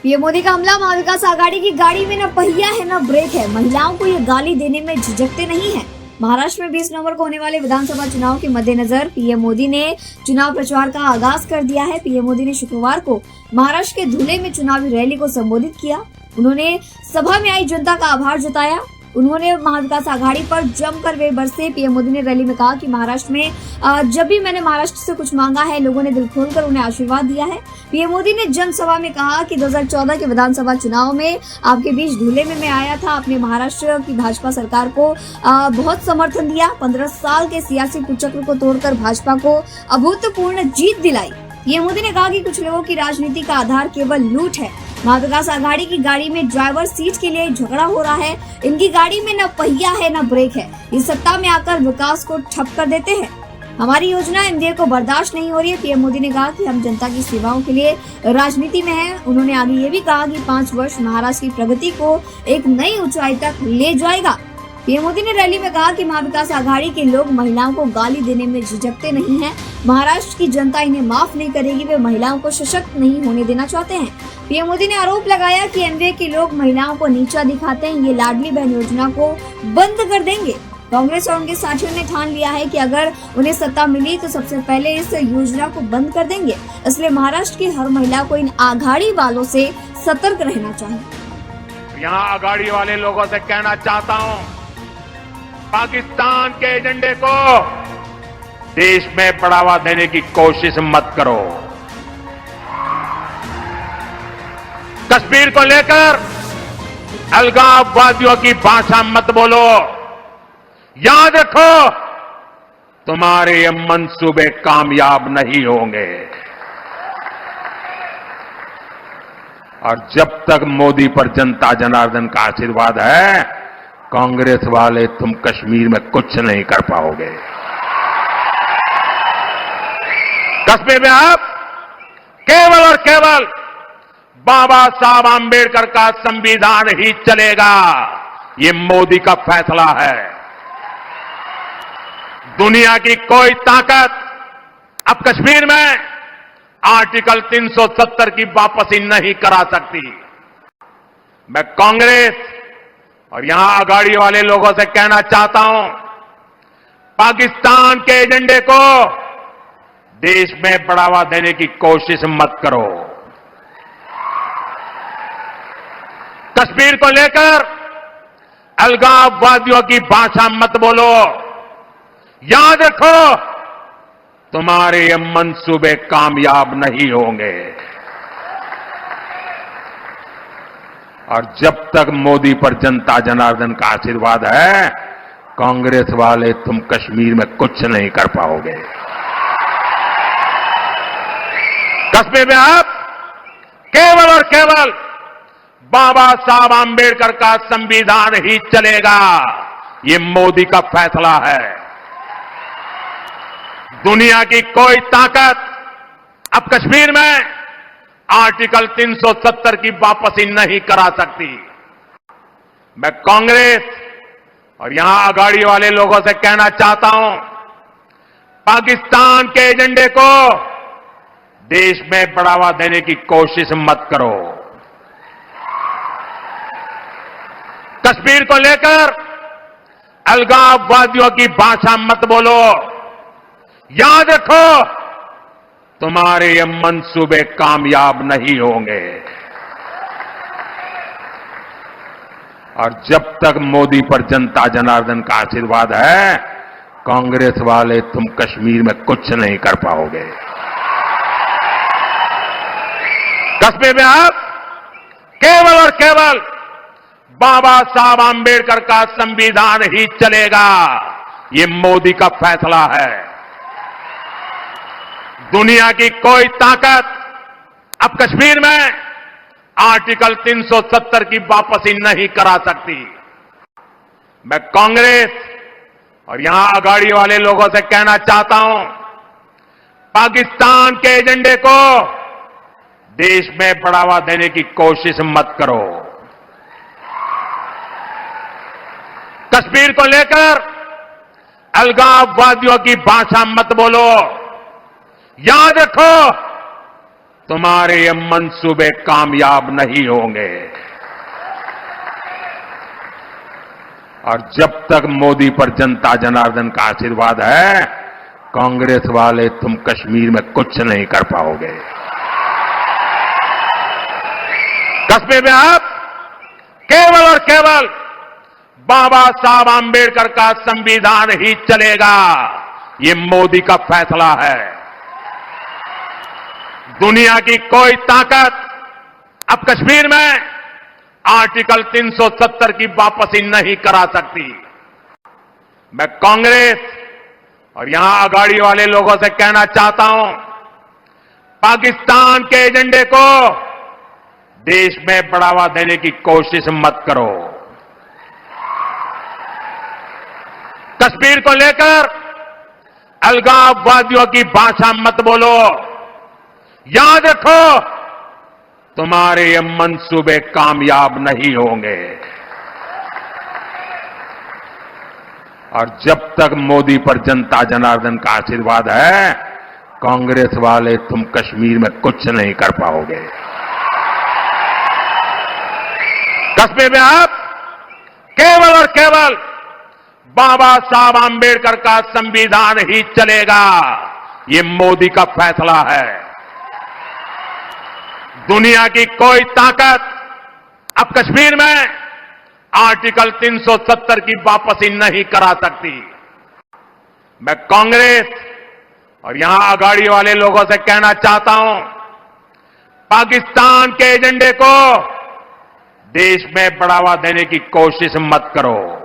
PM Modi का हमला, महाविकास आघाड़ी की गाड़ी में न पहिया है न ब्रेक है। महिलाओं को ये गाली देने में झिझकते नहीं है। महाराष्ट्र में 20 नवंबर को होने वाले विधानसभा चुनाव के मद्देनजर पीएम मोदी ने चुनाव प्रचार का आगाज कर दिया है। पीएम मोदी ने शुक्रवार को महाराष्ट्र के धुले में चुनावी रैली को संबोधित किया। उन्होंने सभा में आई जनता का आभार जताया। उन्होंने महाविकास आघाड़ी पर जमकर वे बरसे। पीएम मोदी ने रैली में कहा कि महाराष्ट्र में जब भी मैंने महाराष्ट्र से कुछ मांगा है, लोगों ने दिल खोलकर उन्हें आशीर्वाद दिया है। पीएम मोदी ने जनसभा में कहा कि 2014 के विधानसभा चुनाव में आपके बीच धुले में मैं आया था। आपने महाराष्ट्र की भाजपा सरकार को बहुत समर्थन दिया। 15 साल के सियासी कुचक्र को तोड़कर भाजपा को अभूतपूर्व जीत दिलाई। पीएम मोदी ने कहा कि कुछ लोगों की राजनीति का आधार केवल लूट है। महाविकास आघाड़ी की गाड़ी में ड्राइवर सीट के लिए झगड़ा हो रहा है। इनकी गाड़ी में न पहिया है न ब्रेक है। ये सत्ता में आकर विकास को ठप कर देते हैं। हमारी योजना एनडीए को बर्दाश्त नहीं हो रही है। पीएम मोदी ने कहा कि हम जनता की सेवाओं के लिए राजनीति में हैं। उन्होंने आगे ये भी कहा कि 5 वर्ष महाराष्ट्र की प्रगति को एक नई ऊंचाई तक ले जाएगा। पीएम मोदी ने रैली में कहा कि महाविकास आघाड़ी के लोग महिलाओं को गाली देने में झिझकते नहीं हैं। महाराष्ट्र की जनता इन्हें माफ नहीं करेगी। वे महिलाओं को सशक्त नहीं होने देना चाहते हैं। पीएम मोदी ने आरोप लगाया कि एनडीए के लोग महिलाओं को नीचा दिखाते हैं। ये लाडली बहन योजना को बंद कर देंगे। कांग्रेस और उनके साथियों ने ठान लिया है कि अगर उन्हें सत्ता मिली तो सबसे पहले इस योजना को बंद कर देंगे। इसलिए महाराष्ट्र की हर महिला को इन आघाड़ी वालों से सतर्क रहना चाहिए। यहाँ आघाड़ी वाले लोगों से कहना चाहता हूँ, पाकिस्तान के एजेंडे को देश में बढ़ावा देने की कोशिश मत करो। कश्मीर को लेकर अलगाववादियों की भाषा मत बोलो। याद रखो, तुम्हारे ये मंसूबे कामयाब नहीं होंगे। और जब तक मोदी पर जनता जनार्दन का आशीर्वाद है, कांग्रेस वाले तुम कश्मीर में कुछ नहीं कर पाओगे। कश्मीर में आप केवल और केवल बाबा साहब आंबेडकर का संविधान ही चलेगा। ये मोदी का फैसला है। दुनिया की कोई ताकत अब कश्मीर में आर्टिकल 370 की वापसी नहीं करा सकती। मैं कांग्रेस और यहां आघाड़ी वाले लोगों से कहना चाहता हूं, पाकिस्तान के एजेंडे को देश में बढ़ावा देने की कोशिश मत करो। कश्मीर को लेकर अलगाववादियों की भाषा मत बोलो। याद रखो, तुम्हारे ये मंसूबे कामयाब नहीं होंगे। और जब तक मोदी पर जनता जनार्दन का आशीर्वाद है, कांग्रेस वाले तुम कश्मीर में कुछ नहीं कर पाओगे। कश्मीर में आप केवल और केवल बाबा साहब आंबेडकर का संविधान ही चलेगा। ये मोदी का फैसला है। दुनिया की कोई ताकत अब कश्मीर में आर्टिकल 370 की वापसी नहीं करा सकती। मैं कांग्रेस और यहां आघाड़ी वाले लोगों से कहना चाहता हूं, पाकिस्तान के एजेंडे को देश में बढ़ावा देने की कोशिश मत करो। कश्मीर को लेकर अलगाववादियों की भाषा मत बोलो। याद रखो, तुम्हारे ये मंसूबे कामयाब नहीं होंगे। और जब तक मोदी पर जनता जनार्दन का आशीर्वाद है, कांग्रेस वाले तुम कश्मीर में कुछ नहीं कर पाओगे। कश्मीर में आप केवल और केवल बाबा साहब आंबेडकर का संविधान ही चलेगा। ये मोदी का फैसला है। दुनिया की कोई ताकत अब कश्मीर में आर्टिकल 370 की वापसी नहीं करा सकती। मैं कांग्रेस और यहां आघाड़ी वाले लोगों से कहना चाहता हूं, पाकिस्तान के एजेंडे को देश में बढ़ावा देने की कोशिश मत करो। कश्मीर को लेकर अलगाववादियों की भाषा मत बोलो। याद रखो, तुम्हारे ये मंसूबे कामयाब नहीं होंगे। और जब तक मोदी पर जनता जनार्दन का आशीर्वाद है, कांग्रेस वाले तुम कश्मीर में कुछ नहीं कर पाओगे। कश्मीर में अब केवल और केवल बाबा साहब आंबेडकर का संविधान ही चलेगा। ये मोदी का फैसला है। दुनिया की कोई ताकत अब कश्मीर में आर्टिकल 370 की वापसी नहीं करा सकती। मैं कांग्रेस और यहां अगाड़ी वाले लोगों से कहना चाहता हूं, पाकिस्तान के एजेंडे को देश में बढ़ावा देने की कोशिश मत करो। कश्मीर को लेकर अलगाववादियों की भाषा मत बोलो। याद रखो, तुम्हारे ये मंसूबे कामयाब नहीं होंगे। और जब तक मोदी पर जनता जनार्दन का आशीर्वाद है, कांग्रेस वाले तुम कश्मीर में कुछ नहीं कर पाओगे। कश्मीर में अब केवल और केवल बाबा साहब आंबेडकर का संविधान ही चलेगा। ये मोदी का फैसला है। दुनिया की कोई ताकत अब कश्मीर में आर्टिकल 370 की वापसी नहीं करा सकती। मैं कांग्रेस और यहां अगाड़ी वाले लोगों से कहना चाहता हूं, पाकिस्तान के एजेंडे को देश में बढ़ावा देने की कोशिश मत करो।